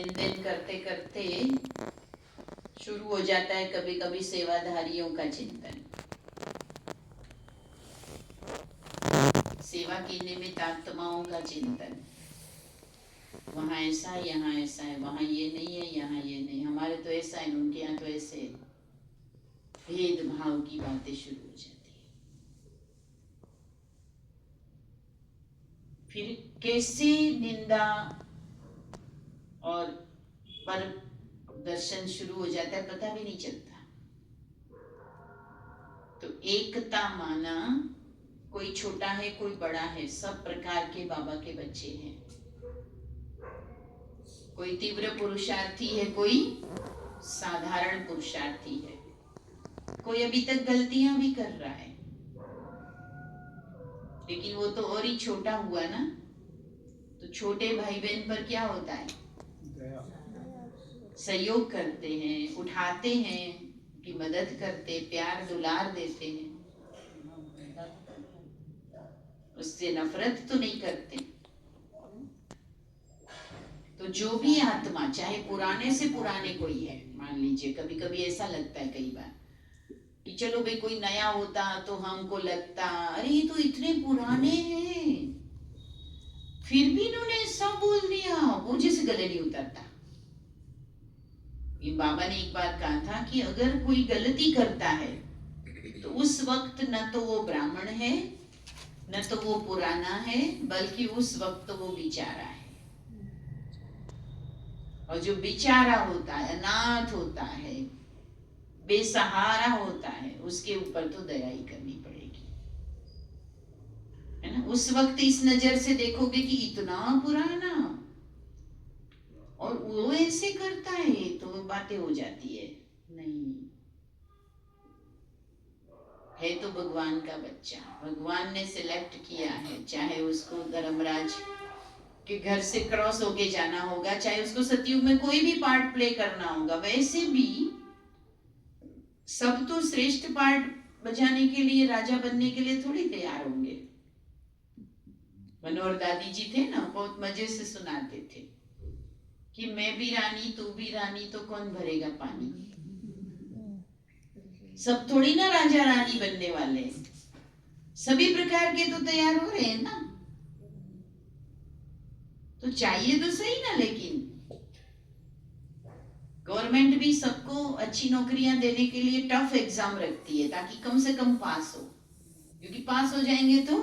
लेन then करते करते शुरू हो जाता है कभी कभी सेवाधारियों का चिंतन। सेवा की निमित्त आत्माओं का चिंतन। वहाँ ऐसा है, यहाँ ऐसा है, वहाँ ये नहीं है, यहाँ ये नहीं, हमारे तो ऐसा है, उनके यहाँ तो ऐसे। भेदभाव की बातें शुरू हो जाती है। फिर कैसे निंदा और पर दर्शन शुरू हो जाता है पता भी नहीं चलता। तो एकता माना, कोई छोटा है कोई बड़ा है, सब प्रकार के बाबा के बच्चे हैं। कोई तीव्र पुरुषार्थी है, कोई साधारण पुरुषार्थी है, कोई अभी तक गलतियां भी कर रहा है, लेकिन वो तो और ही छोटा हुआ ना। तो छोटे भाई बहन पर क्या होता है? सहयोग करते हैं, उठाते हैं, की मदद करते, प्यार दुलार देते हैं, उससे नफरत तो नहीं करते। तो जो भी आत्मा, चाहे पुराने से पुराने कोई है, मान लीजिए कभी कभी ऐसा लगता है कई बार कि चलो भाई कोई नया होता तो हमको लगता अरे ये तो इतने पुराने हैं, फिर भी इन्होंने सब बोल दिया, वो जैसे गले नहीं उतरता। ये बाबा ने एक बार कहा था कि अगर कोई गलती करता है तो उस वक्त न तो वो ब्राह्मण है, न तो वो पुराना है, बल्कि उस वक्त तो वो बेचारा है। और जो बेचारा होता है, अनाथ होता है, बेसहारा होता है, उसके ऊपर तो दया ही करनी पड़ेगी, है ना। उस वक्त इस नजर से देखोगे कि इतना पुराना और वो ऐसे करता है, तो बातें हो जाती है। नहीं है तो भगवान का बच्चा, भगवान ने सिलेक्ट किया है, चाहे उसको धर्मराज के घर से क्रॉस होके जाना होगा, चाहे उसको सतयुग में कोई भी पार्ट प्ले करना होगा, वैसे भी सब तो श्रेष्ठ पार्ट बजाने के लिए, राजा बनने के लिए थोड़ी तैयार होंगे। मनोहर दादी जी थे ना, बहुत मजे से सुनाते थे कि मैं भी रानी तू भी रानी, तो कौन भरेगा पानी। सब थोड़ी ना राजा रानी बनने वाले, सभी प्रकार के तो तैयार हो रहे हैं ना। तो चाहिए तो सही ना, लेकिन गवर्नमेंट भी सबको अच्छी नौकरियां देने के लिए टफ एग्जाम रखती है, ताकि कम से कम पास हो, क्योंकि पास हो जाएंगे तो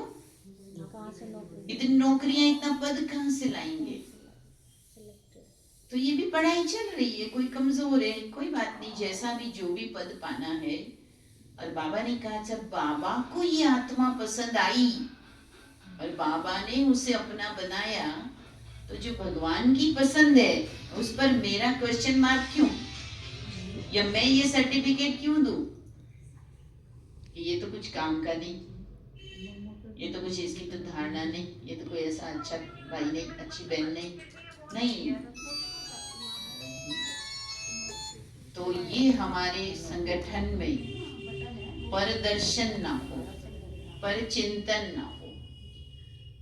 इतनी नौकरियां, इतना पद कहां से लाएंगे। तो ये भी पढ़ाई चल रही है, कोई कमजोर है कोई बात नहीं, जैसा भी जो भी पद पाना है। और बाबा ने कहा जब बाबा को ये आत्मा पसंद आई और बाबा ने उसे अपना बनाया, तो जो भगवान की पसंद है उस पर मेरा क्वेश्चन मार्क क्यों, या मैं ये सर्टिफिकेट क्यों दूं कि ये तो कुछ काम का नहीं, ये तो कुछ इसकी तो धारणा नहीं, ये तो कोई ऐसा अच्छा भाई नहीं, अच्छी बहन नहीं। नहीं, तो ये हमारे संगठन में परदर्शन ना हो, पर चिंतन ना हो,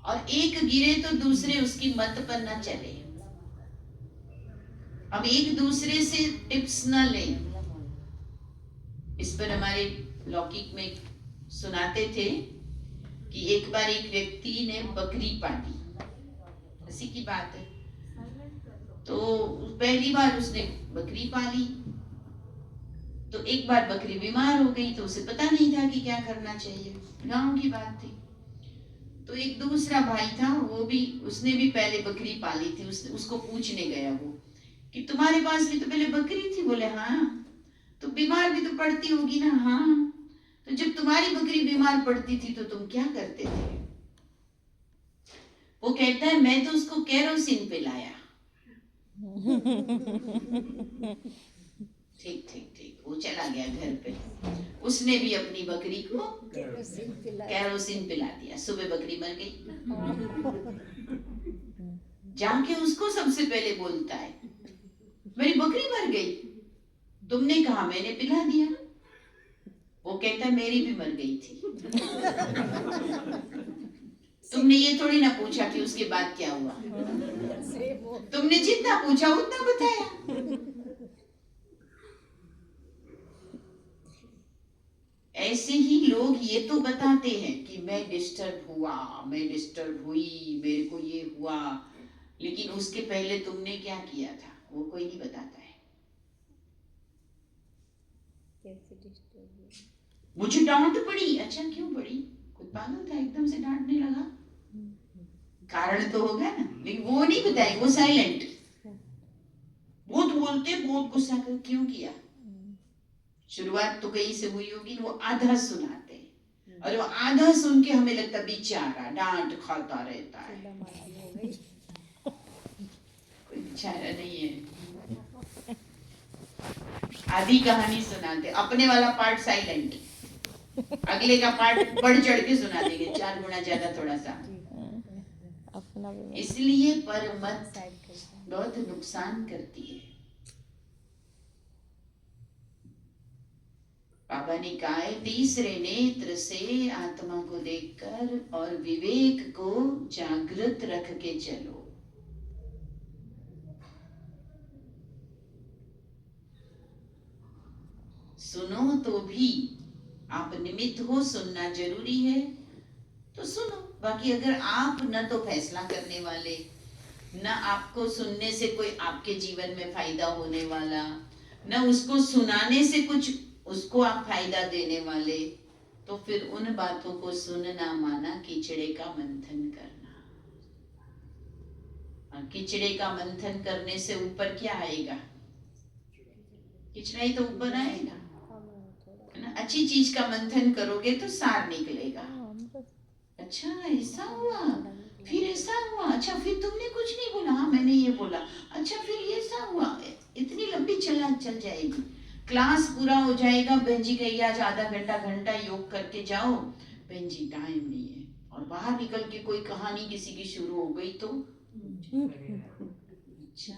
और एक गिरे तो दूसरे उसकी मत पर ना चले। अब एक दूसरे से टिप्स ना लें। इस पर हमारे लौकिक में सुनाते थे कि एक बार एक व्यक्ति ने बकरी पाली, इसी की बात है। तो पहली बार उसने बकरी पाली, तो एक बार बकरी बीमार हो गई, तो उसे पता नहीं था कि क्या करना चाहिए, गांव की बात थी। तो एक दूसरा भाई था, वो भी, उसने भी पहले बकरी पाली थी, उसको पूछने गया वो कि तुम्हारे पास भी तो पहले बकरी थी? बोले हाँ। तो बीमार भी तो पड़ती होगी ना? हाँ। तो जब तुम्हारी बकरी बीमार पड़ती थी तो तुम क्या करते थे? वो कहता है मैं तो उसको केरोसिन पिलाया। ठीक ठीक ठीक, वो चला गया घर पे, उसने भी अपनी बकरी को केरोसिन पिला दिया, सुबह बकरी मर गई। जाके उसको सबसे पहले बोलता है मेरी बकरी मर गई, तुमने कहा मैंने पिला दिया। वो कहता है मेरी भी मर गई थी। तुमने ये थोड़ी ना पूछा कि उसके बाद क्या हुआ। तुमने जितना पूछा उतना बताया। ऐसे ही लोग ये तो बताते हैं कि मैं डिस्टर्ब हुआ, मैं डिस्टर्ब हुई, मेरे को ये हुआ, लेकिन उसके पहले तुमने क्या किया था वो कोई नहीं बताता है। कैसे डिस्टर्ब हुआ? मुझे डांट पड़ी, अच्छा क्यों पड़ी? कोई पागल था एकदम से डांटने लगा? कारण तो होगा ना, लेकिन वो नहीं बताएंगे, वो साइलेंट। बहुत बोलते, बहुत गुस्सा कर, क्यों किया? शुरुआत तो कहीं से हुई होगी, वो आधा सुनाते हैं और वो आधा सुन के हमें लगता बेचारा डांट खाता रहता है। कोई बेचारा नहीं है। आधी कहानी सुनाते, अपने वाला पार्ट साइलेंट, अगले का पार्ट बढ़ चढ़ के सुना देंगे, 4 गुना ज्यादा थोड़ा सा। अपना इसलिए पर मत बहुत नुकसान करती है। बाबा ने कहा है तीसरे नेत्र से आत्मा को देखकर और विवेक को जागृत रख के चलो। सुनो तो भी आप निमित्त हो, सुनना जरूरी है तो सुनो। बाकी अगर आप न तो फैसला करने वाले, न आपको सुनने से कोई आपके जीवन में फायदा होने वाला, न उसको सुनाने से कुछ उसको आप फायदा देने वाले, तो फिर उन बातों को सुनना माना कीचड़े का मंथन करना। और कीचड़े का मंथन करने से ऊपर क्या आएगा? कीचड़ा ही तो ऊपर आएगा, है ना? अच्छी चीज का मंथन करोगे तो सार निकलेगा। अच्छा ऐसा हुआ, फिर ऐसा हुआ, अच्छा फिर तुमने कुछ नहीं बोला, हाँ मैंने ये बोला, अच्छा फिर ये ऐसा हुआ, इतनी लंबी चल जाएगी। क्लास पूरा हो जाएगा, बहन जी कही आज आधा घंटा घंटा योग करके जाओ, बहन जी टाइम नहीं है, और बाहर निकल के कोई कहानी किसी की शुरू हो गई तो अच्छा।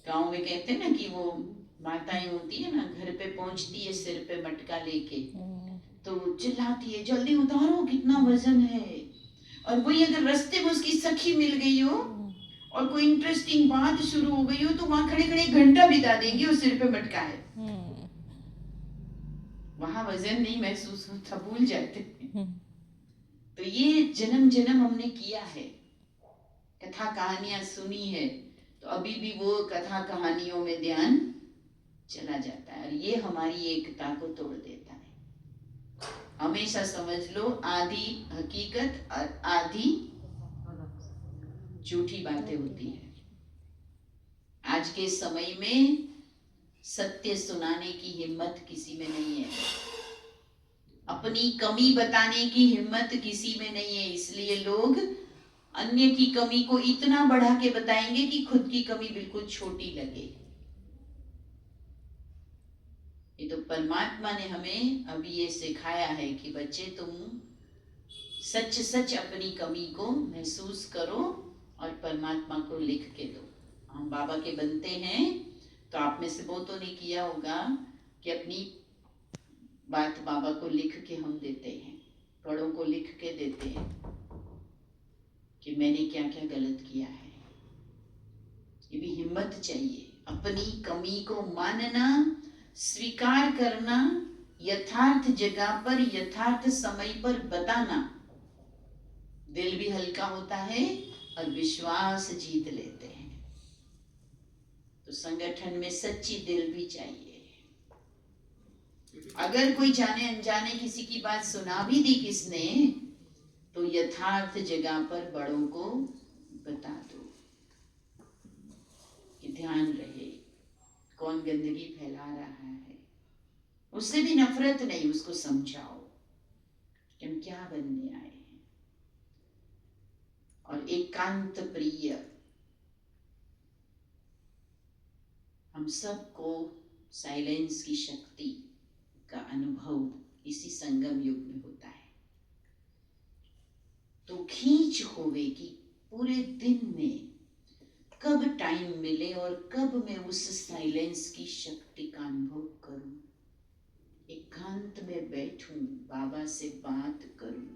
गाँव में कहते हैं ना कि वो माताएं होती है ना, घर पे पहुंचती है सिर पे मटका लेके, तो चिल्लाती है जल्दी उतारो कितना वजन है। और वही अगर रास्ते में उसकी सखी मिल गई हो और कोई इंटरेस्टिंग बात शुरू हो गई हो तो वहां खड़े खड़े घंटा बिता देंगे और सिर पे मटका है। वहां वजन नहीं महसूस होता, भूल जाते। तो ये जन्म जन्म हमने किया है, कथा कहानियां सुनी है, तो अभी भी वो कथा कहानियों में ध्यान चला जाता है और ये हमारी एकता को तोड़ देता है। हमेशा समझ लो आधी हकीकत और आधी झूठी बातें होती है। आज के समय में सत्य सुनाने की हिम्मत किसी में नहीं है, अपनी कमी बताने की हिम्मत किसी में नहीं है, इसलिए लोग अन्य की कमी को इतना बढ़ा के बताएंगे कि खुद की कमी बिल्कुल छोटी लगे। ये तो परमात्मा ने हमें अभी ये सिखाया है कि बच्चे तुम सच सच अपनी कमी को महसूस करो और परमात्मा को लिख के दो। हम बाबा के बनते हैं तो आप में से बहुतों ने किया होगा कि अपनी बात बाबा को लिख के हम देते हैं, बड़ों को लिख के देते हैं कि मैंने क्या क्या गलत किया है। ये भी हिम्मत चाहिए, अपनी कमी को मानना, स्वीकार करना, यथार्थ जगह पर यथार्थ समय पर बताना। दिल भी हल्का होता है और विश्वास जीत लेते हैं। तो संगठन में सच्ची दिल भी चाहिए। अगर कोई जाने अनजाने किसी की बात सुना भी दी किसने, तो यथार्थ जगह पर बड़ों को बता दो कि ध्यान रहे कौन गंदगी फैला रहा है। उससे भी नफरत नहीं, उसको समझाओ कि हम क्या बनने आए हैं। और एकांत प्रिय, हम सबको साइलेंस की शक्ति का अनुभव इसी संगम युग में होता है। तो खींच होवे कि पूरे दिन में कब टाइम मिले और कब मैं उस साइलेंस की शक्ति का अनुभव करूं, एकांत में बैठूं, बाबा से बात करूं,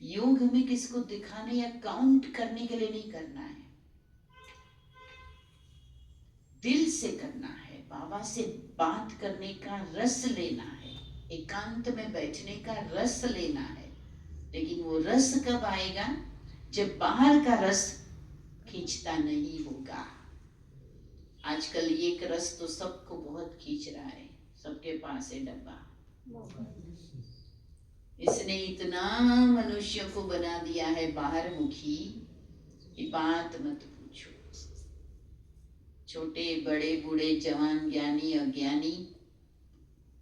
योग हमें किसको दिखाने या काउंट करने के लिए नहीं करना है, दिल से करना है, बाबा से बात करने का रस लेना है, एकांत में बैठने का रस लेना है। लेकिन वो रस कब आएगा? जब बाहर का रस खींचता नहीं होगा। आजकल ये रस तो सबको बहुत खींच रहा है, सबके पास है डब्बा। इसने इतना मनुष्यों को बना दिया है बाहर मुखी कि बात मत पूछो। छोटे बड़े बूढ़े जवान ज्ञानी अज्ञानी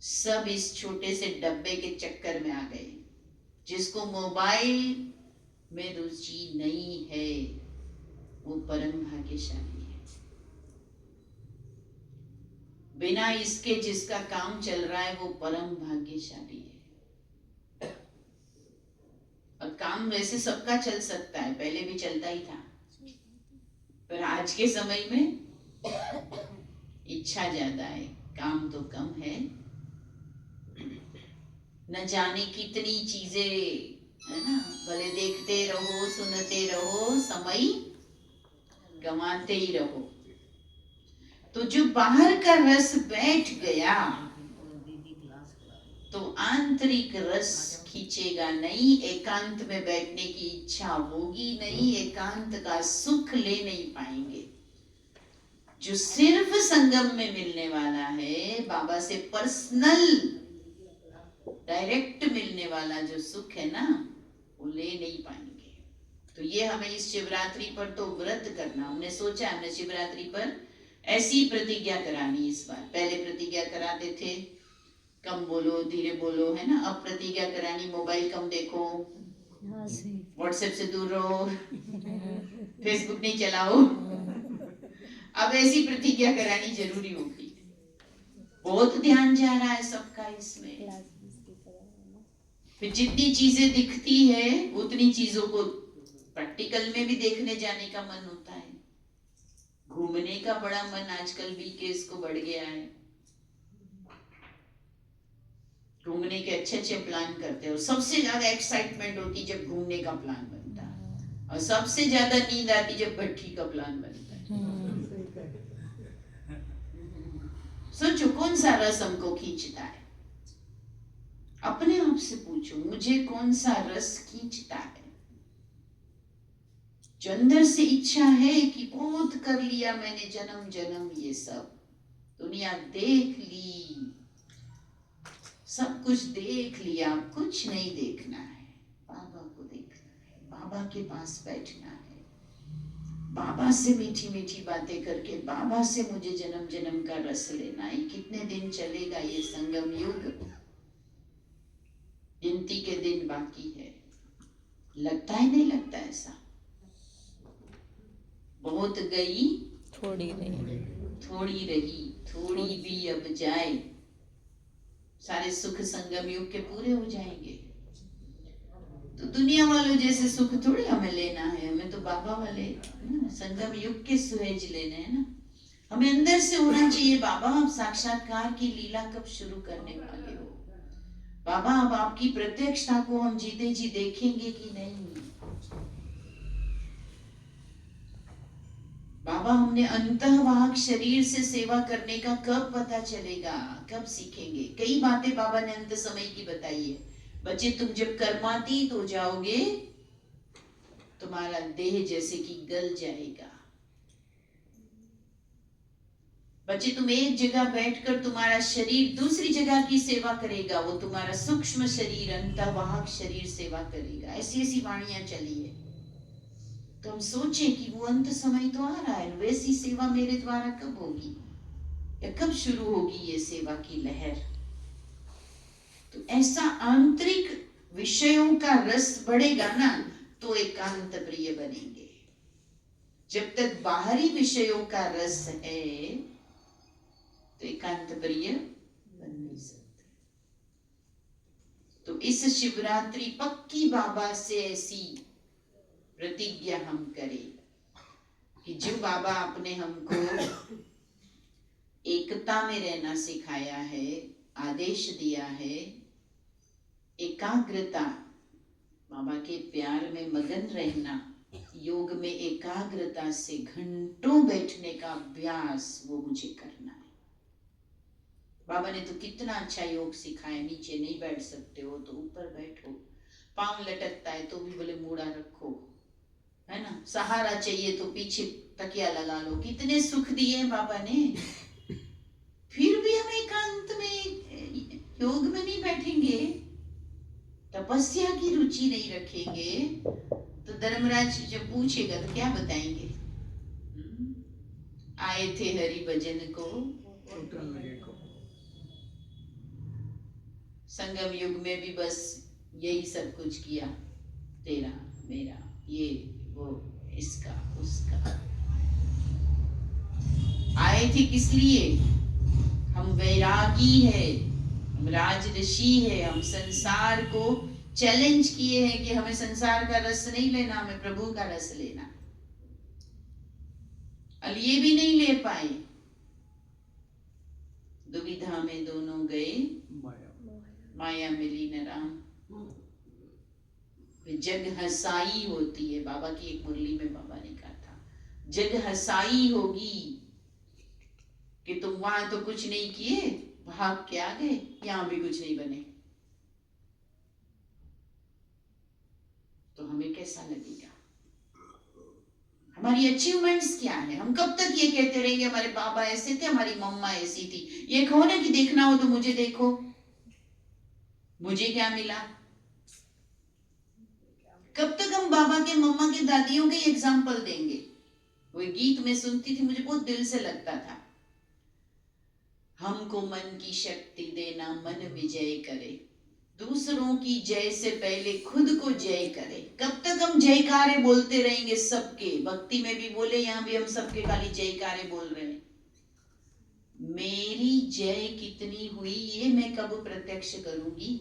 सब इस छोटे से डब्बे के चक्कर में आ गए। जिसको मोबाइल में रुचि नहीं है वो परम भाग्यशाली है। बिना इसके जिसका काम चल रहा है वो परम भाग्यशाली है। और काम वैसे सबका चल सकता है, पहले भी चलता ही था, पर आज के समय में इच्छा ज्यादा है, काम तो कम है। न जाने कितनी चीजें है ना, भले देखते रहो सुनते रहो, समय गंवाते ही रहो। तो जो बाहर का रस बैठ गया तो आंतरिक रस खींचेगा नहीं, एकांत में बैठने की इच्छा होगी नहीं, एकांत का सुख ले नहीं पाएंगे। जो सिर्फ संगम में मिलने वाला है, बाबा से पर्सनल डायरेक्ट मिलने वाला जो सुख है ना, वो ले नहीं पाएंगे। तो ये हमें इस शिवरात्रि पर तो व्रत करना, हमने सोचा हमने शिवरात्रि पर ऐसी प्रतिज्ञा करानी इस बार। पहले प्रतिज्ञा कराते थे कम बोलो धीरे बोलो, है ना। अब प्रतिज्ञा करानी मोबाइल कम देखो, व्हाट्सएप से दूर रहो, फेसबुक नहीं चलाओ। अब ऐसी प्रतिज्ञा करानी जरूरी होगी। बहुत ध्यान जा रहा है सबका इसमें। फिर जितनी चीजें दिखती है उतनी चीजों को प्रैक्टिकल में भी देखने जाने का मन होता है। घूमने का बड़ा मन आजकल भी केस को बढ़ गया है। घूमने के अच्छे अच्छे प्लान करते हो, सबसे ज्यादा एक्साइटमेंट होती जब घूमने का प्लान बनता है, और सबसे ज्यादा नींद आती जब भट्टी का प्लान बनता है। सोचो कौन सा रस हमको खींचता है, अपने आप से पूछो मुझे कौन सा रस खींचता है। जो अंदर से इच्छा है कि बहुत कर लिया मैंने जन्म जन्म, ये सब दुनिया देख ली, सब कुछ देख लिया, कुछ नहीं देखना है, बाबा को देखना है, बाबा के पास बैठना है, बाबा से मीठी मीठी बातें करके बाबा से मुझे जन्म जन्म का रस लेना है। कितने दिन चलेगा ये संगम युग? गिनती के दिन बाकी है। लगता है नहीं लगता ऐसा? बहुत गई थोड़ी रही, थोड़ी रही, थोड़ी भी अब जाए, सारे सुख संगम युग के पूरे हो जाएंगे। तो दुनिया वालों जैसे सुख थोड़ी हमें लेना है, हमें तो बाबा वाले संगम युग के सुहेज लेने हैं ना। हमें अंदर से होना चाहिए बाबा आप साक्षात्कार की लीला कब शुरू करने वाले हो? बाबा अब आपकी प्रत्यक्षता को हम जीते जी देखेंगे कि नहीं? बाबा हमने अंतःवाहक शरीर से सेवा करने का कब पता चलेगा, कब सीखेंगे? कई बातें बाबा ने अंत समय की बताई है। बच्चे तुम जब कर्मातीत हो जाओगे तुम्हारा देह जैसे कि गल जाएगा। बच्चे तुम एक जगह बैठकर तुम्हारा शरीर दूसरी जगह की सेवा करेगा, वो तुम्हारा सूक्ष्म शरीर अंतःवाहक शरीर सेवा करेगा। ऐसी ऐसी वाणियां चली है। तो हम सोचें कि वो अंत समय तो आ रहा है, वैसी सेवा मेरे द्वारा कब होगी या कब शुरू होगी ये सेवा की लहर? तो ऐसा आंतरिक विषयों का रस बढ़ेगा ना तो एकांत प्रिय बनेंगे। जब तक बाहरी विषयों का रस है तो एकांत प्रिय बन नहीं सकते। तो इस शिवरात्रि पक्की बाबा से ऐसी प्रतिज्ञा हम करें कि जो बाबा आपने हमको एकता में रहना सिखाया है, आदेश दिया है, एकाग्रता बाबा के प्यार में मगन रहना, योग में एकाग्रता से घंटों बैठने का अभ्यास, वो मुझे करना है। बाबा ने तो कितना अच्छा योग सिखाया, नीचे नहीं बैठ सकते हो तो ऊपर बैठो, पांव लटकता है तो भी बोले मुड़ा रखो, है ना, सहारा चाहिए तो पीछे तकिया लगा लो, कितने सुख दिए बाबा ने। फिर भी हम एकांत में योग में नहीं बैठेंगे, तपस्या की रुचि नहीं रखेंगे, तो धर्मराज जब पूछेगा तो क्या बताएंगे? आए थे हरि भजन को, संगम युग में भी बस यही सब कुछ किया, तेरा मेरा ये वो इसका उसका। आए थे किस लिए? हम वैरागी है, हम राजऋषि है, हम संसार को चैलेंज किए हैं कि हमें संसार का रस नहीं लेना, हमें प्रभु का रस लेना। अब ये भी नहीं ले पाए, दुविधा में दोनों गए, माया मिली न राम। जग हसाई होती है, बाबा की एक मुरली में बाबा ने कहा था, जग हसाई होगी कि तुम वहां तो कुछ नहीं किए, भाग के आ गए, यहां भी कुछ नहीं बने, तो हमें कैसा लगेगा? हमारी अचीवमेंट्स क्या है? हम कब तक ये कहते रहेंगे हमारे पापा ऐसे थे, हमारी मम्मा ऐसी थी? ये कहो ना कि देखना हो तो मुझे देखो, मुझे क्या मिला? कब तक हम बाबा के मम्मा के दादियों के एग्जाम्पल देंगे? वो गीत में सुनती थी, मुझे बहुत दिल से लगता था, हमको मन की शक्ति देना, मन विजय करे, दूसरों की जय से पहले खुद को जय करे। कब तक हम जयकारे बोलते रहेंगे सबके? भक्ति में भी बोले, यहां भी हम सबके खाली जयकारे बोल रहे हैं। मेरी जय कितनी हुई ये मैं कब प्रत्यक्ष करूंगी?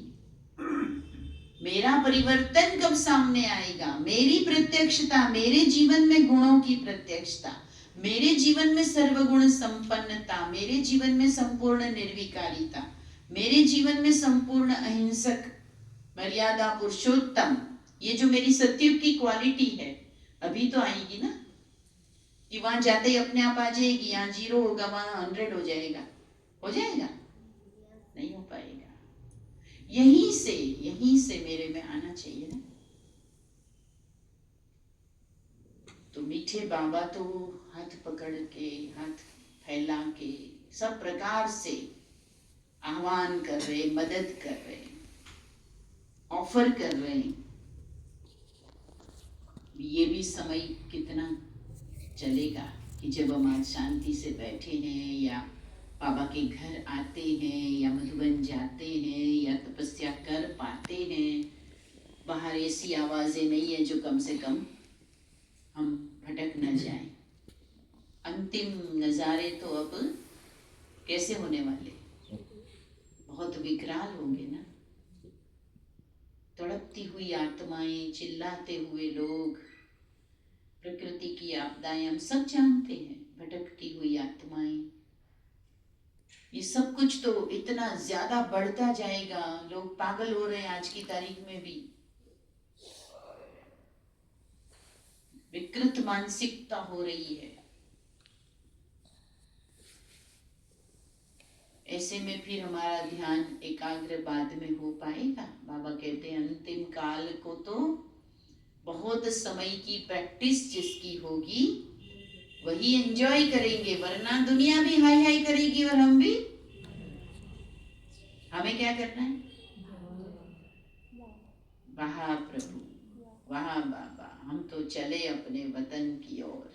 मेरा परिवर्तन कब सामने आएगा? मेरी प्रत्यक्षता, मेरे जीवन में गुणों की प्रत्यक्षता, मेरे जीवन में सर्वगुण संपन्नता, मेरे जीवन में संपूर्ण निर्विकारिता, मेरे जीवन में संपूर्ण अहिंसक, मर्यादा पुरुषोत्तम, ये जो मेरी सत्युग की क्वालिटी है, अभी तो आएगी ना, कि वहां जाते ही अपने आप आ जाएगी, यहाँ 0 होगा वहां 100 हो जाएगा? हो जाएगा? नहीं हो पाएगा। यहीं से मेरे में आना चाहिए ना। तो मीठे बाबा तो हाथ पकड़ के, हाथ फैला के, सब प्रकार से आह्वान कर रहे, मदद कर रहे, ऑफर कर रहे हैं। ये भी समय कितना चलेगा कि जब हम आज शांति से बैठे हैं, या बाबा के घर आते हैं, या मधुबन जाते हैं, या तपस्या कर पाते हैं, बाहर ऐसी आवाजें नहीं है जो कम से कम हम भटक न जाएं। अंतिम नज़ारे तो अब कैसे होने वाले? बहुत विकराल होंगे ना। तड़पती हुई आत्माएं, चिल्लाते हुए लोग, प्रकृति की आपदाएं, हम सब जानते हैं, भटकती हुई आत्माएं, ये सब कुछ तो इतना ज्यादा बढ़ता जाएगा। लोग पागल हो रहे हैं आज की तारीख में भी, विकृत मानसिकता हो रही है। ऐसे में फिर हमारा ध्यान एकाग्र बाद में हो पाएगा? बाबा कहते हैं अंतिम काल को तो बहुत समय की प्रैक्टिस जिसकी होगी वही एंजॉय करेंगे, वरना दुनिया भी हाई हाई करेगी और हम भी। हमें क्या करना है? वाह प्रभु, वाह बाबा, हम तो चले अपने वतन की ओर।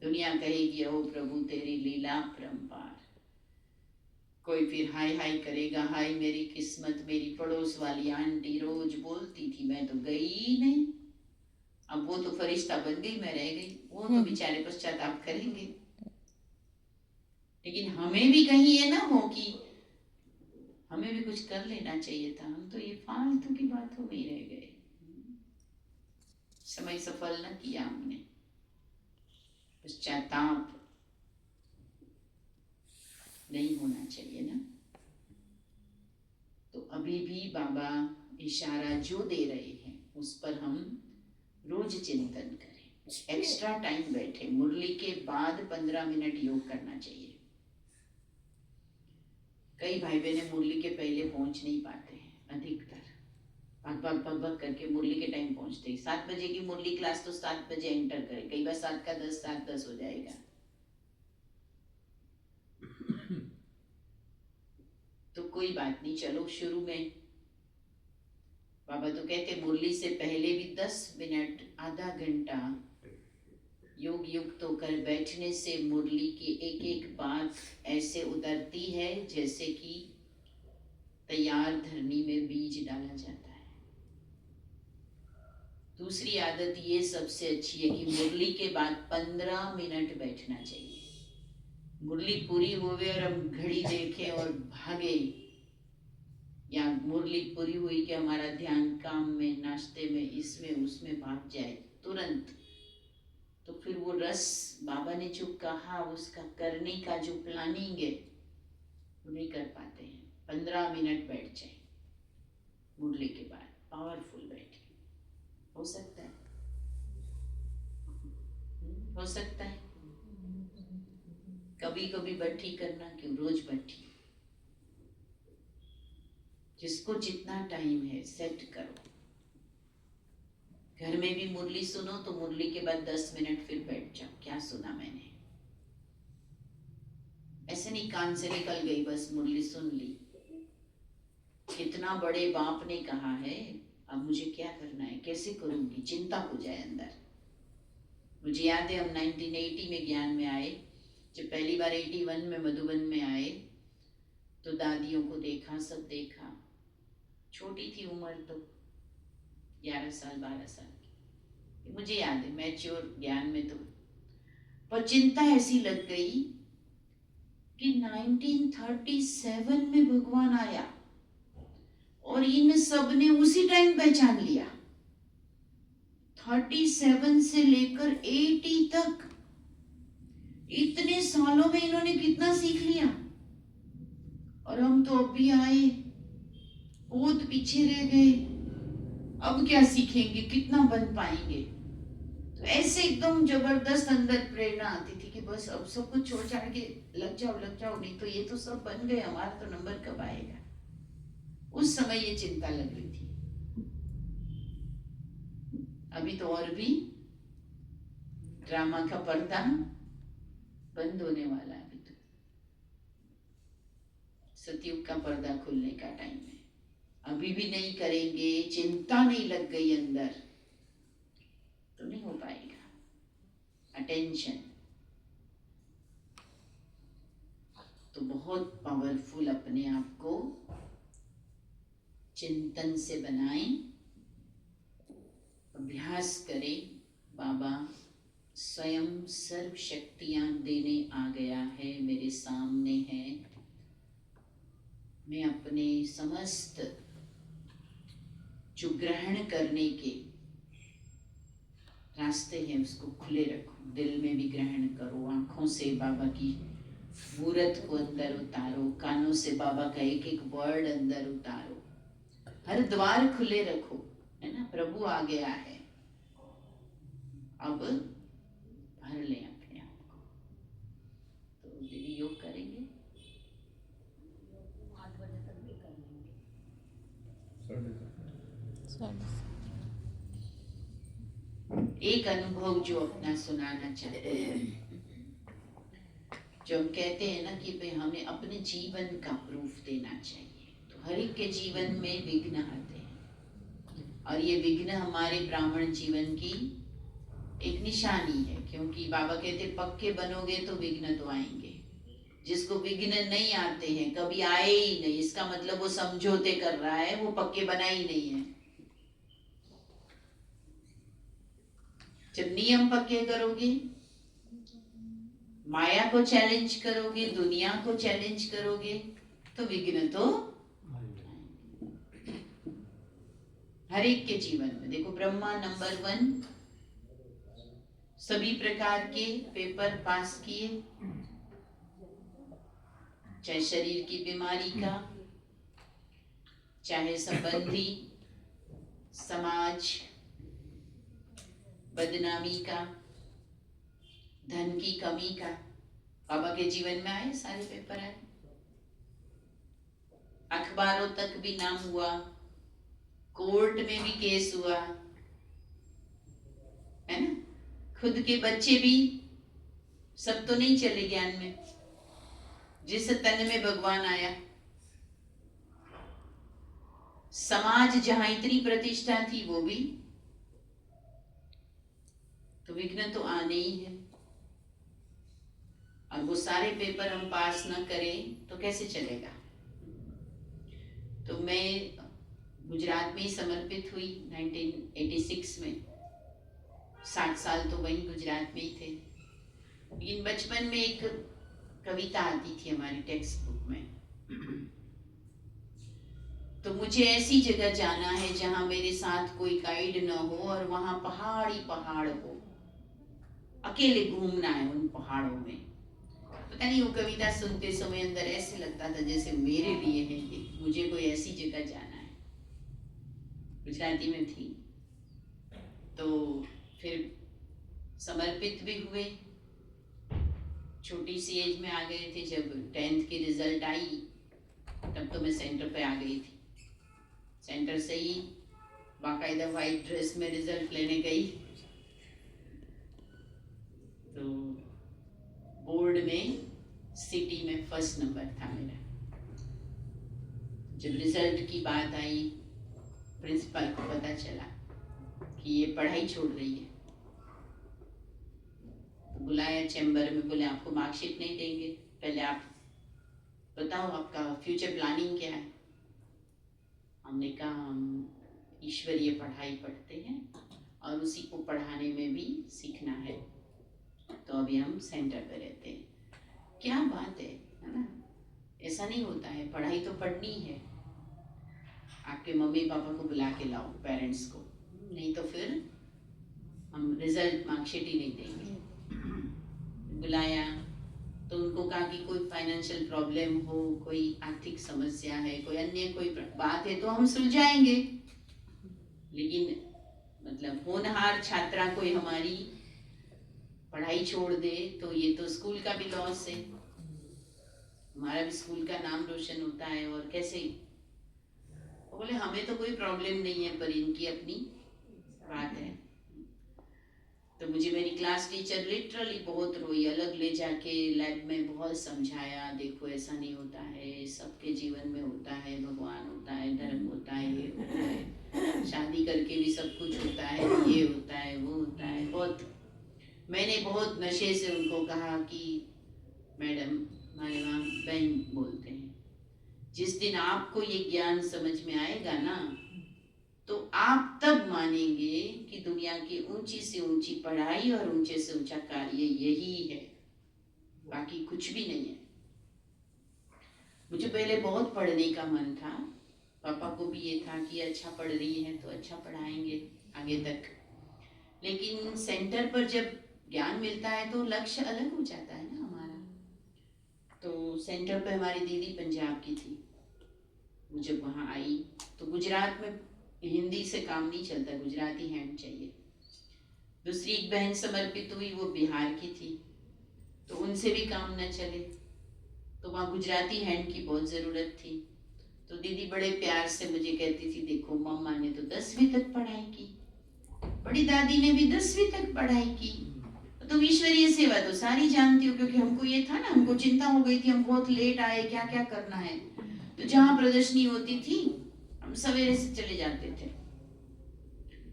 दुनिया कहेगी ओ प्रभु तेरी लीला परंपार। कोई फिर हाय हाय करेगा, हाय मेरी किस्मत, मेरी पड़ोस वाली आंटी रोज बोलती थी, मैं तो गई ही नहीं। अब वो तो फरिश्ता बन गई, मैं रह गई। वो तो बेचारे पश्चाताप करेंगे, लेकिन हमें भी कहीं ये ना हो कि हमें भी कुछ कर लेना चाहिए था, हम तो ये फालतू की बातों में ही रह गए, समय सफल न किया हमने। पश्चाताप नहीं होना चाहिए ना। तो अभी भी बाबा इशारा जो दे रहे हैं, उस पर हम रोज चिंतन करें, एक्स्ट्रा टाइम बैठे, मुरली के बाद 15 मिनट योग करना चाहिए। कई भाई बहने मुरली के पहले पहुंच नहीं पाते हैं, अधिकतर पग पग पग पग करके मुरली के टाइम पहुंचते हैं। 7 बजे की मुरली क्लास तो 7 बजे एंटर करें, कई बार 7 का 10 7:10 हो जाएगा। तो कोई बात नहीं, चलो शुरू में बाबा तो कहते मुरली से पहले भी 10 मिनट आधा घंटा योग युक्त होकर बैठने से मुरली की एक एक बात ऐसे उतरती है जैसे कि तैयार धरनी में बीज डाला जाता है। दूसरी आदत ये सबसे अच्छी है कि मुरली के बाद 15 मिनट बैठना चाहिए। मुरली पूरी होवे और हम घड़ी देखें और भागे, या मुरली पूरी हुई कि हमारा ध्यान काम में, नाश्ते में, इसमें उसमें भाग जाए तुरंत, तो फिर वो रस बाबा ने जो कहा उसका करने का जो प्लानिंग है वो नहीं कर पाते हैं। 15 मिनट बैठ जाए मुरली के बाद, पावरफुल बैठे, हो सकता है, हो सकता है। कभी कभी बैठी करना, क्यों रोज बैठी। जिसको जितना टाइम है सेट करो। घर में भी मुरली सुनो तो मुरली के बाद 10 मिनट फिर बैठ जाओ, क्या सुना मैंने, ऐसे नहीं कान से निकल गई बस मुरली सुन ली। कितना बड़े बाप ने कहा है, अब मुझे क्या करना है, कैसे करूंगी, चिंता हो जाए अंदर। मुझे याद है हम 1980 में ज्ञान में आए, जब पहली बार 81 में मधुबन में आए तो दादियों को देखा, सब देखा, छोटी थी उम्र तो 11 साल 12 साल की, मुझे याद है मैच्योर ज्ञान में तो। पर चिंता ऐसी लग गई कि 1937 में भगवान आया और इन सब ने उसी टाइम पहचान लिया। 37 से लेकर 80 तक इतने सालों में इन्होंने कितना सीख लिया, और हम तो अभी आए, बहुत पीछे रह गए, अब क्या सीखेंगे, कितना बन पाएंगे। तो ऐसे एकदम जबरदस्त अंदर प्रेरणा आती थी कि बस अब सब कुछ छोड़ छाड़ के लग जाओ, नहीं तो ये तो सब बन गए, हमारा तो नंबर कब आएगा। उस समय ये चिंता लग रही थी। अभी तो और भी ड्रामा का पर्दा बंद होने वाला है। अभी तो सतयुग का पर्दा खुलने का टाइम है। अभी भी नहीं करेंगे, चिंता नहीं लग गई अंदर, तो नहीं हो पाएगा। अटेंशन तो बहुत पावरफुल, अपने आप को चिंतन से बनाएं, अभ्यास करें। बाबा स्वयं सर्व शक्तियां देने आ गया है, मेरे सामने है। मैं अपने समस्त जो ग्रहण करने के रास्ते हैं उसको खुले रखो। दिल में भी ग्रहण करो, आंखों से बाबा की मूर्त को अंदर उतारो, कानों से बाबा का एक एक वर्ड अंदर उतारो, हर द्वार खुले रखो, है ना। प्रभु आ गया है, अब भर लें अपने आप को। तो दीदी योग करेंगे, 8 बजे तक भी कर लेंगे। एक अनुभव जो अपना सुनाना चाहते हैं, जो हम कहते हैं ना कि भाई हमें अपने जीवन का प्रूफ देना चाहिए। तो हर एक के जीवन में विघ्न आते हैं, और ये विघ्न हमारे ब्राह्मण जीवन की एक निशानी है, क्योंकि बाबा कहते पक्के बनोगे तो विघ्न तो आएंगे। जिसको विघ्न नहीं आते हैं, कभी आए ही नहीं, इसका मतलब वो समझौते कर रहा है, वो पक्के बना ही नहीं है। जब नियम पक्के करोगे, माया को चैलेंज करोगे, दुनिया को चैलेंज करोगे, तो विघ्न तो हर एक के जीवन में। देखो ब्रह्मा नंबर 1, सभी प्रकार के पेपर पास किए, चाहे शरीर की बीमारी का, चाहे संबंधी, समाज, बदनामी का, धन की कमी का। बाबा के जीवन में आए, सारे पेपर आए, अखबारों तक भी नाम हुआ, कोर्ट में भी केस हुआ, है ना। खुद के बच्चे भी, सब तो नहीं चले ज्ञान में। जिस तन में भगवान आया, समाज जहां इतनी प्रतिष्ठा थी वो भी, तो विघ्न तो आने ही है। और वो सारे पेपर हम पास न करें तो कैसे चलेगा। तो मैं गुजरात में ही समर्पित हुई 1986 में। 60 साल तो वहीं गुजरात में ही थे। लेकिन बचपन में एक कविता आती थी हमारी टेक्स्ट बुक में, तो मुझे ऐसी जगह जाना है जहां मेरे साथ कोई गाइड न हो और वहां पहाड़ ही पहाड़ हो, अकेले घूमना है उन पहाड़ों में। पता नहीं, वो कविता सुनते समय अंदर ऐसे लगता था जैसे मेरे लिए है ये, मुझे कोई ऐसी जगह जाना है। गुजराती में थी। तो फिर समर्पित भी हुए। छोटी सी एज में आ गए थे। जब 10th की रिजल्ट आई तब तो मैं सेंटर पे आ गई थी। सेंटर से ही बाकायदा व्हाइट ड्रेस में रिजल्ट लेने गई। तो बोर्ड में सिटी में फर्स्ट नंबर था मेरा। जब रिजल्ट की बात आई, प्रिंसिपल को पता चला कि ये पढ़ाई छोड़ रही है, तो बुलाया चैम्बर में। बोले आपको मार्कशीट नहीं देंगे, पहले आप बताओ आपका फ्यूचर प्लानिंग क्या है। हमने कहा हम ईश्वरीय पढ़ाई पढ़ते हैं और उसी को पढ़ाने में भी सीखना है, तो अभी हम सेंटर पे रहते हैं। क्या बात है ना। ऐसा नहीं होता है, पढ़ाई तो पढ़नी है। आपके मम्मी पापा को बुला के लाओ, पेरेंट्स को, नहीं तो फिर हम रिजल्ट मार्कशीट ही नहीं देंगे। बुलाया तो उनको कहा कि कोई फाइनेंशियल प्रॉब्लम हो, कोई आर्थिक समस्या है, कोई अन्य कोई बात है तो हम सुलझाएंगे। लेकिन मतलब होनहार छात्रा कोई हमारी पढ़ाई छोड़ दे तो ये तो स्कूल का भी लॉस है, हमारा भी स्कूल का नाम रोशन होता है। और कैसे, वो बोले हमें तो कोई प्रॉब्लम नहीं है, पर इनकी अपनी बात है। तो मुझे मेरी क्लास टीचर लिटरली बहुत रोई, अलग ले जाके लैब में बहुत समझाया, देखो ऐसा नहीं होता है, सबके जीवन में होता है, भगवान होता है, धर्म होता है, ये होता है, शादी करके भी सब कुछ होता है, ये होता है, वो होता है। बहुत मैंने बहुत नशे से उनको कहा कि मैडम, हमारे वहाँ बहन बोलते हैं, जिस दिन आपको ये ज्ञान समझ में आएगा ना, तो आप तब मानेंगे कि दुनिया की ऊंची से ऊंची पढ़ाई और ऊंचे से ऊंचा कार्य यही है, बाकी कुछ भी नहीं है। मुझे पहले बहुत पढ़ने का मन था, पापा को भी ये था कि अच्छा पढ़ रही है तो अच्छा पढ़ाएंगे आगे तक। लेकिन सेंटर पर जब ज्ञान मिलता है तो लक्ष्य अलग हो जाता है ना हमारा। तो सेंटर पे हमारी दीदी पंजाब की थी। वो जब वहाँ आई तो गुजरात में हिंदी से काम नहीं चलता, गुजराती हैंड चाहिए। दूसरी एक बहन समर्पित हुई, वो बिहार की थी, तो उनसे भी काम न चले, तो वहाँ गुजराती हैंड की बहुत ज़रूरत थी। तो दीदी बड़े प्यार से मुझे कहती थी, देखो मम्मा ने तो 10वीं तक पढ़ाई की, बड़ी दादी ने भी 10वीं तक पढ़ाई की, तो ईश्वरीय सेवा तो सारी जानती हो। क्योंकि हमको ये था ना, हमको चिंता हो गई थी, हम बहुत लेट आए, क्या क्या करना है। तो जहाँ प्रदर्शनी होती थी हम सवेरे से चले जाते थे,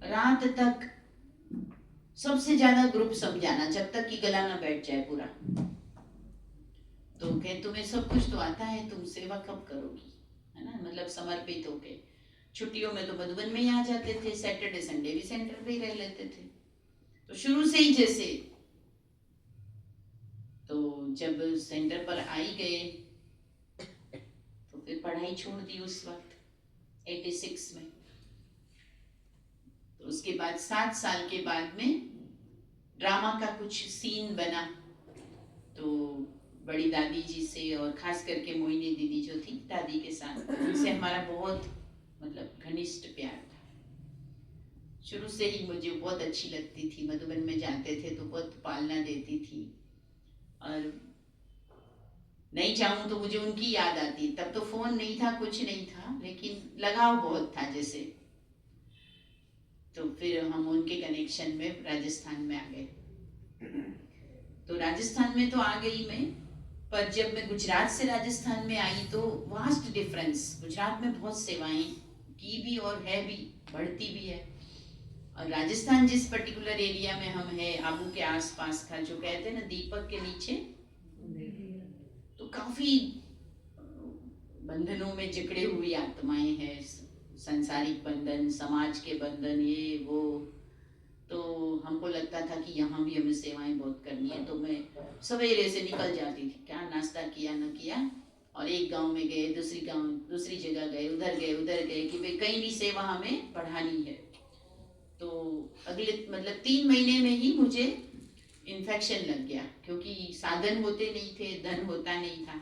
रात तक सबसे ज्यादा ग्रुप समझाना, जब तक कि गला ना बैठ जाए पूरा। तो कहे तुम्हें सब कुछ तो आता है, तुम सेवा कब करोगी, है ना। मतलब समर्पित होके छुट्टियों में तो मधुबन में ही आ जाते थे, सैटरडे संडे भी सेंटर पे ही रह लेते थे। तो शुरू से ही जैसे, तो जब सेंटर पर आई गए तो फिर पढ़ाई छोड़ दी उस वक्त 86 में। तो उसके बाद 7 साल के बाद में ड्रामा का कुछ सीन बना, तो बड़ी दादी जी से और खास करके मोहिनी दीदी जो थी दादी के साथ, उनसे हमारा बहुत मतलब घनिष्ठ प्यार था। शुरू से ही मुझे बहुत अच्छी लगती थी। मधुबन में जाते थे तो बहुत पालना देती थी, और नहीं चाहूँ तो मुझे उनकी याद आती। तब तो फोन नहीं था, कुछ नहीं था, लेकिन लगाव बहुत था जैसे। तो फिर हम उनके कनेक्शन में राजस्थान में आ गए। तो राजस्थान में तो आ गई मैं, पर जब मैं गुजरात से राजस्थान में आई तो वास्ट डिफरेंस। गुजरात में बहुत सेवाएं की भी और है भी, बढ़ती भी है। और राजस्थान जिस पर्टिकुलर एरिया में हम है, आबू के आसपास का, जो कहते हैं ना दीपक के नीचे, तो काफी बंधनों में जकड़े हुई आत्माएं हैं, संसारिक बंधन, समाज के बंधन, ये वो। तो हमको लगता था कि यहाँ भी हमें सेवाएं बहुत करनी है। तो मैं सवेरे से निकल जाती थी, क्या नाश्ता किया न किया, और एक गांव में गए, दूसरी जगह गए, उधर गए कि भाई कहीं भी सेवा हमें बढ़ानी है। तो अगले मतलब 3 महीने में ही मुझे इन्फेक्शन लग गया, क्योंकि साधन होते नहीं थे, धन होता नहीं था।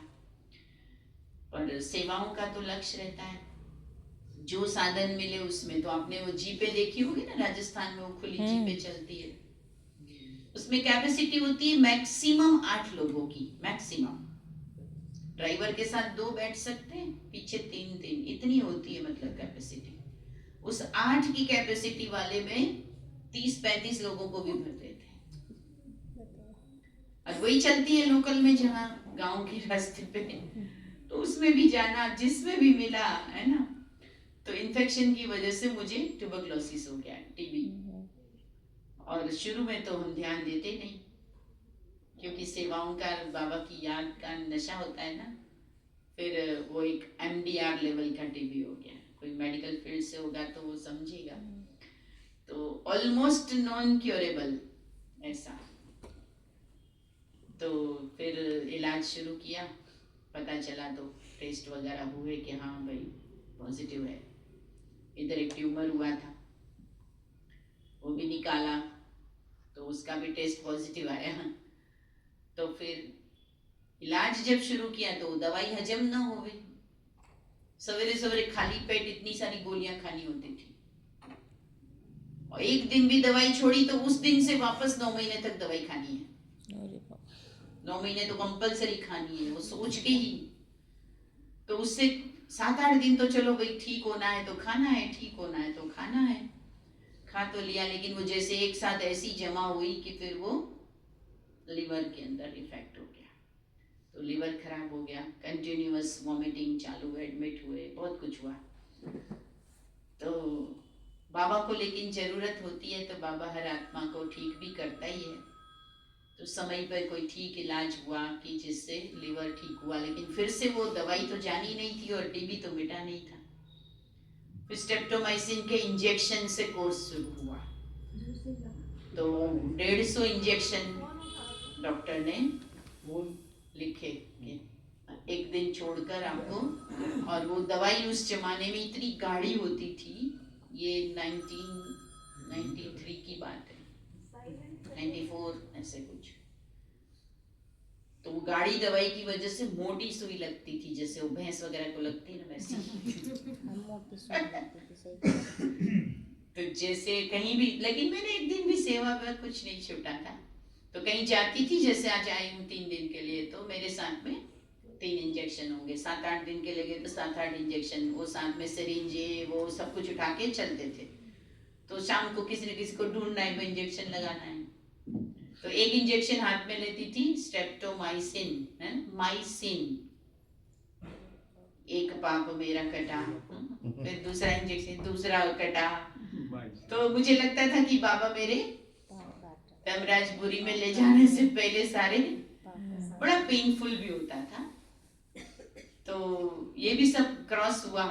पर सेवाओं का तो लक्ष्य रहता है, जो साधन मिले उसमें। तो आपने वो जीपे देखी होगी ना, राजस्थान में वो खुली जीपे चलती है, उसमें कैपेसिटी होती है मैक्सिमम 8 लोगों की, मैक्सिमम। ड्राइवर के साथ 2 बैठ सकते हैं, पीछे 3, इतनी होती है मतलब कैपेसिटी। उस 8 की कैपेसिटी वाले में 30-35 लोगों को भी भर देते हैं। और वही चलती है लोकल में, जहाँ गांव के रास्ते पे, तो उसमें भी जाना, जिसमें भी मिला, है ना। तो इन्फेक्शन की वजह से मुझे ट्यूबरकुलोसिस हो गया, टीबी। और शुरू में तो हम ध्यान देते नहीं, क्योंकि सेवाओं का, बाबा की याद का नशा होता है ना। फिर वो एक MDR लेवल का टीबी हो गया। कोई मेडिकल फील्ड से होगा तो वो समझेगा। तो ऑलमोस्ट नॉन क्योरेबल ऐसा। तो फिर इलाज शुरू किया, पता चला तो टेस्ट वगैरह हुए कि हाँ भाई पॉजिटिव है। इधर एक ट्यूमर हुआ था, वो भी निकाला, तो उसका भी टेस्ट पॉजिटिव आया। तो फिर इलाज जब शुरू किया तो दवाई हजम ना हो गई। सवेरे सवेरे खाली पेट इतनी सारी गोलियां खानी होती थी, और एक दिन भी दवाई छोड़ी तो उस दिन से वापस 9 महीने तक दवाई खानी है। 9 महीने तो कंपलसरी खानी है, वो सोच के ही। तो उससे 7-8 दिन तो चलो भाई, ठीक होना है तो खाना है, ठीक होना है तो खाना है, खा तो लिया। लेकिन वो जैसे एक साथ ऐसी जमा हुई कि फिर वो लिवर के अंदर इफेक्ट हो गया। तो लिवर खराब हो गया, कंटिन्यूअस वॉमिटिंग चालू, एडमिट हुए, बहुत कुछ हुआ। तो बाबा को लेकिन जरूरत होती है, तो बाबा हर आत्मा को ठीक भी करता ही है। तो समय पर कोई ठीक इलाज हुआ कि जिससे लिवर ठीक हुआ, लेकिन फिर से वो दवाई तो जानी नहीं थी और टीबी तो मिटा नहीं था। फिर स्ट्रेप्टोमाइसिन के इंजेक्शन से कोर्स शुरू हुआ। तो 150 इंजेक्शन डॉक्टर ने लिखे कि एक दिन छोड़कर आपको। और वो दवाई उस जमाने में इतनी गाढ़ी होती थी, ये 1993 की बात है, 94 ऐसे कुछ। तो वो गाढ़ी दवाई की वजह से मोटी सुई लगती थी, जैसे वो भैंस वगैरह को लगती है ना वैसी। तो जैसे कहीं भी, लेकिन मैंने एक दिन भी सेवा पर कुछ नहीं छूटा था। तो कहीं जाती थी, जैसे आज आई हूँ 3 दिन के लिए, तो मेरे साथ में 3 इंजेक्शन होंगे। 7-8 दिन के लगे तो 7-8 इंजेक्शन, वो साथ में सिरिंजे, वो सब कुछ उठा के चलते थे। तो शाम को किसी न किसी को ढूंढना है, इंजेक्शन लगाना है। तो एक इंजेक्शन हाथ में लेती थी, स्ट्रेप्टोमाइसिन, है माइसिन। एक पाप मेरा कटा, फिर दूसरा इंजेक्शन, दूसरा कटा। तो मुझे लगता था कि बाबा मेरे धर्मराजपुरी में ले जाने से पहले सारे, बड़ा पेनफुल भी होता था। तो ये भी सब क्रॉस हुआ।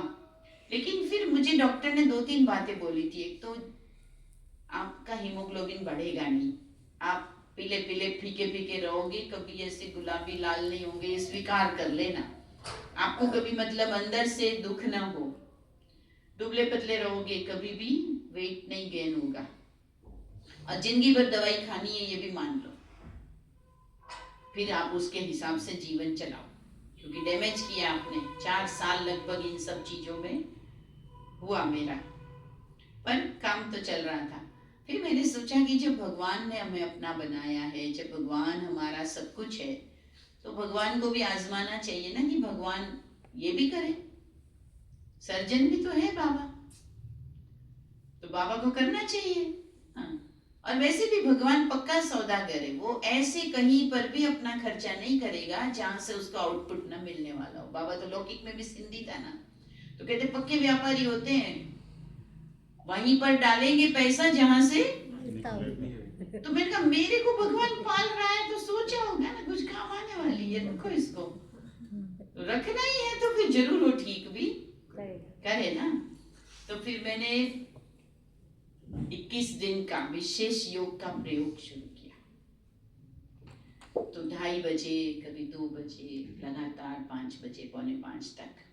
लेकिन फिर मुझे डॉक्टर ने 2-3 बातें बोली थी। एक तो आपका हीमोग्लोबिन बढ़ेगा नहीं, आप पीले पीले फीके फीके रहोगे, कभी ऐसे गुलाबी लाल नहीं होंगे, ये स्वीकार कर लेना। आपको कभी मतलब अंदर से दुख ना हो, दुबले पतले रहोगे, कभी भी वेट नहीं गेन होगा, और जिंदगी भर दवाई खानी है, ये भी मान लो। फिर आप उसके हिसाब से जीवन चलाओ, क्योंकि डैमेज किया आपने। 4 साल लगभग इन सब चीजों में हुआ मेरा। पर काम तो चल रहा था। फिर मैंने सोचा कि जब भगवान ने हमें अपना बनाया है, जब भगवान हमारा सब कुछ है, तो भगवान को भी आजमाना चाहिए ना कि भगवान ये भी करे। सर्जन भी तो है बाबा, तो बाबा को करना चाहिए। हाँ, और वैसे भी भगवान पक्का सौदागर है, वो ऐसे कहीं पर भी अपना खर्चा नहीं करेगा जहां से उसको आउटपुट न मिलने वाला हो। बाबा तो लौकिक में भी सिंधी था ना, तो कहते पक्के व्यापारी होते हैं, वहीं पर डालेंगे पैसा जहां से। तो मैंने कहा मेरे को भगवान पाल रहा है तो सोचा होगा ना कुछ काम आने वाली है, रखो इसको, तो रखना ही है तो फिर जरूर वो ठीक भी करे ना। तो फिर मैंने 21 दिन का विशेष योग का प्रयोग शुरू किया। तो 2:30 बजे, कभी 2 बजे, लगातार 5 बजे, 4:45 तक।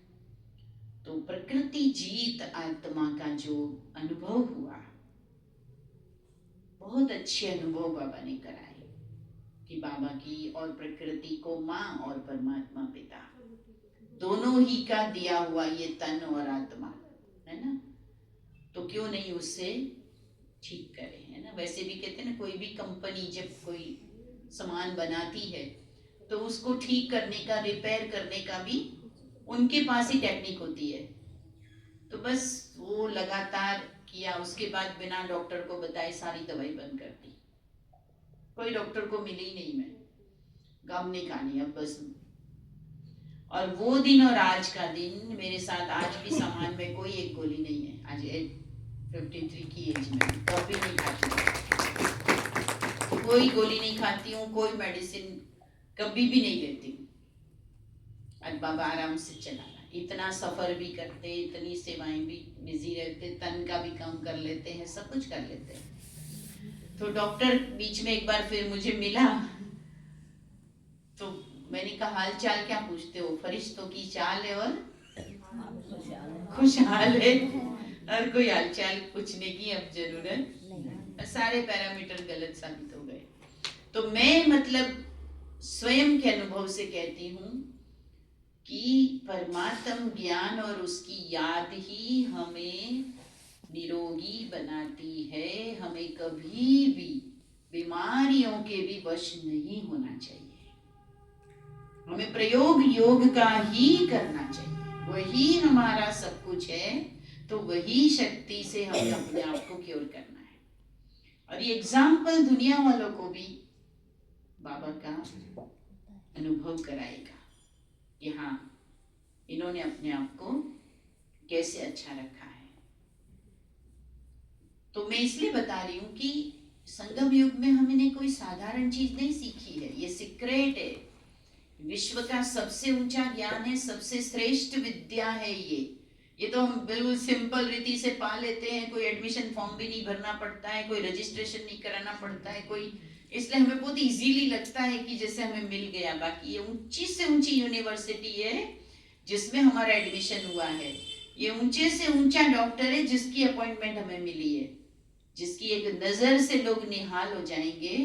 तो प्रकृति जीत आत्मा का जो अनुभव हुआ, बहुत अच्छे अनुभव बाबा ने कराए कि बाबा की और प्रकृति को माँ और परमात्मा पिता दोनों ही का दिया हुआ ये तन और आत्मा है ना, तो क्यों नहीं उससे ठीक करे, है ना। वैसे भी कहते हैं ना, कोई भी कंपनी जब कोई सामान बनाती है तो उसको ठीक करने का, रिपेयर करने का भी उनके पास ही टेक्निक होती है। तो बस वो लगातार किया, उसके बाद बिना डॉक्टर को बताए सारी दवाई बंद कर दी। कोई डॉक्टर को मिली ही नहीं, मैं गम नहीं खानी अब बस। और वो दिन और आज का दिन मेरे साथ आज भी सामान में कोई एक गोली नहीं है। आज 53 की एज में कभी नहीं खाती, कोई गोली नहीं खाती हूँ, कोई मेडिसिन कभी भी नहीं लेती हूँ। आज बाबा आराम से चलाना, इतना सफर भी करते, इतनी सेवाएं भी, बिजी रहते, तन का भी काम कर लेते हैं, सब कुछ कर लेते हैं। तो डॉक्टर बीच में एक बार फिर मुझे मिला, तो मैंने कहा हाल चाल क्या पूछते हो, फरिश्तों की चाल है और खुशहाल है, और कोई हाल चाल पूछने की अब जरूरत, सारे पैरामीटर गलत साबित हो गए। तो मैं मतलब स्वयं के अनुभव से कहती हूँ कि परमात्म ज्ञान और उसकी याद ही हमें निरोगी बनाती है। हमें कभी भी बीमारियों के भी वश नहीं होना चाहिए। हमें प्रयोग योग का ही करना चाहिए, वही हमारा सब कुछ है, तो वही शक्ति से हमें अपने आप को क्योर करना है। और ये एग्जाम्पल दुनिया वालों को भी बाबा का अनुभव कराएगा कि हाँ, इन्होंने अपने आप को कैसे अच्छा रखा है। तो मैं इसलिए बता रही हूँ कि संगम युग में हमने कोई साधारण चीज नहीं सीखी है, ये सीक्रेट है, विश्व का सबसे ऊंचा ज्ञान है, सबसे श्रेष्ठ विद्या है ये तो हम बिल्कुल सिंपल रीति से पा लेते हैं। कोई एडमिशन फॉर्म भी नहीं भरना पड़ता है, कोई रजिस्ट्रेशन नहीं कराना पड़ता है, कोई, इसलिए हमें बहुत इजीली लगता है कि जैसे हमें मिल गया। बाकी ये ऊंची से ऊंची यूनिवर्सिटी है जिसमें हमारा एडमिशन हुआ है, ये ऊंचे से ऊंचा डॉक्टर है जिसकी अपॉइंटमेंट हमें मिली है, जिसकी एक नजर से लोग निहाल हो जाएंगे,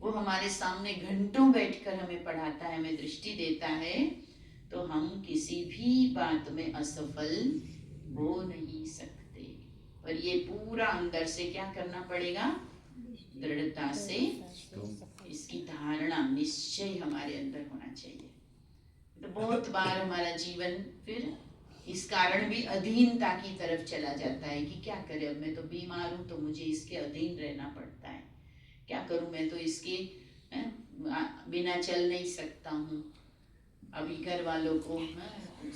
वो हमारे सामने घंटों बैठकर हमें पढ़ाता है, हमें दृष्टि देता है, तो हम किसी भी बात में असफल हो नहीं सकते। और ये पूरा अंदर से क्या करना पड़ेगा, दृढ़ता से इसकी धारणा, निश्चय हमारे अंदर होना चाहिए। तो बहुत बार हमारा जीवन फिर इस कारण भी अधीनता की तरफ चला जाता है कि क्या करें, अब मैं तो बीमार हूँ तो मुझे इसके अधीन रहना पड़ता है, क्या करूं, मैं तो इसके बिना चल नहीं सकता हूँ, अभी घर वालों को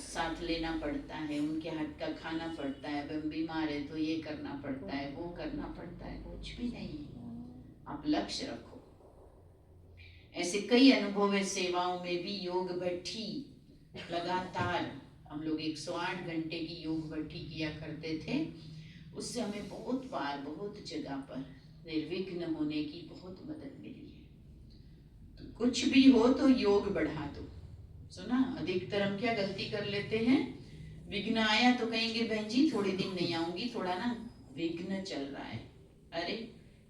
साथ लेना पड़ता है, उनके हाथ का खाना पड़ता है, अब हम बीमार है तो ये करना पड़ता है, वो करना पड़ता है। कुछ भी नहीं, आप लक्ष्य रखो। ऐसे कई अनुभव है सेवाओं में भी। योग भट्ठी लगातार हम लोग 108 घंटे की योग भट्ठी किया करते थे, उससे हमें बहुत बार बहुत जगह पर निर्विघ्न होने की बहुत मदद मिली है। तो कुछ भी हो तो योग बढ़ा दो। सुना, अधिकतर हम क्या गलती कर लेते हैं, विघ्न आया तो कहेंगे बहन जी थोड़े दिन नहीं आऊंगी, थोड़ा ना विघ्न चल रहा है। अरे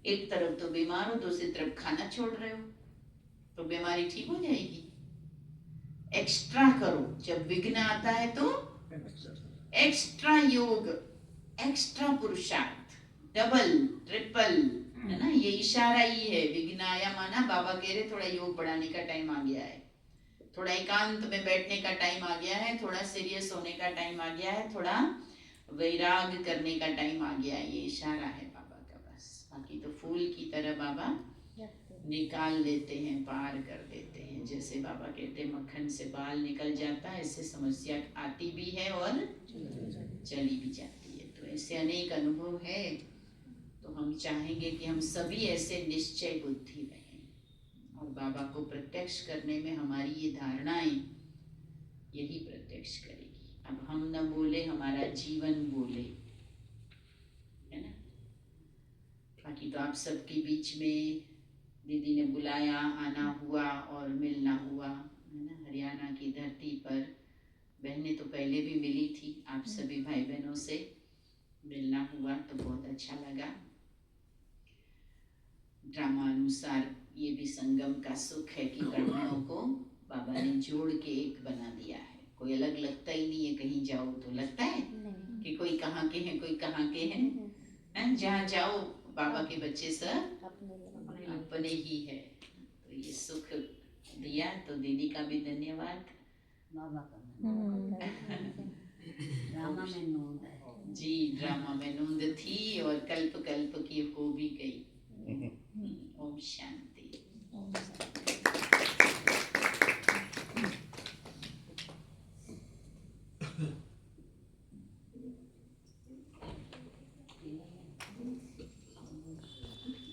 एक तरफ तो बीमार हो, दूसरी तरफ खाना छोड़ रहे हो, तो बीमारी ठीक हो जाएगी। एक्स्ट्रा करो, जब विघ्न आता है तो एक्स्ट्रा योग, एक्स्ट्रा पुरुषार्थ, डबल ट्रिपल, है ना, ये इशारा ही है। विघ्नाया माना बाबा कह रहे थोड़ा योग बढ़ाने का टाइम आ गया है, थोड़ा एकांत में बैठने का टाइम आ गया है, थोड़ा सीरियस होने का टाइम आ गया है, थोड़ा वैराग करने का टाइम आ गया है। ये इशारा है बाबा का बस। बाकी तो फूल की तरह बाबा निकाल देते हैं, पार कर देते हैं। जैसे बाबा कहते हैं मक्खन से बाल निकल जाता है, ऐसे समस्या आती भी है और चली भी जाती है। तो ऐसे अनेक अनुभव है। तो हम चाहेंगे कि हम सभी ऐसे निश्चय बुद्धि रहें और बाबा को प्रत्यक्ष करने में हमारी ये धारणाएं यही प्रत्यक्ष करेगी। अब हम न बोले, हमारा जीवन बोले, है ना। बाकी तो आप सबके बीच में दीदी ने बुलाया, आना हुआ और मिलना हुआ, है ना। हरियाणा की धरती पर बहनें तो पहले भी मिली थी, आप सभी भाई बहनों से मिलना हुआ तो बहुत अच्छा लगा। ड्रामा अनुसार ये भी संगम का सुख है कि ब्राह्मणों को बाबा ने जोड़ के एक बना दिया है। कोई अलग लगता ही नहीं है। कहीं जाओ तो लगता है कि कोई कहाँ के हैं, कोई कहाँ के हैं। जहाँ जाओ बाबा के बच्चे सब अपने ही है। तो ये सुख दिया तो दीदी का भी धन्यवाद। बाबा का ड्रामा में नूंद है जी, ड्रामा में नूंद थी और कल्प कल्प की हो भी गई। ओम शांति।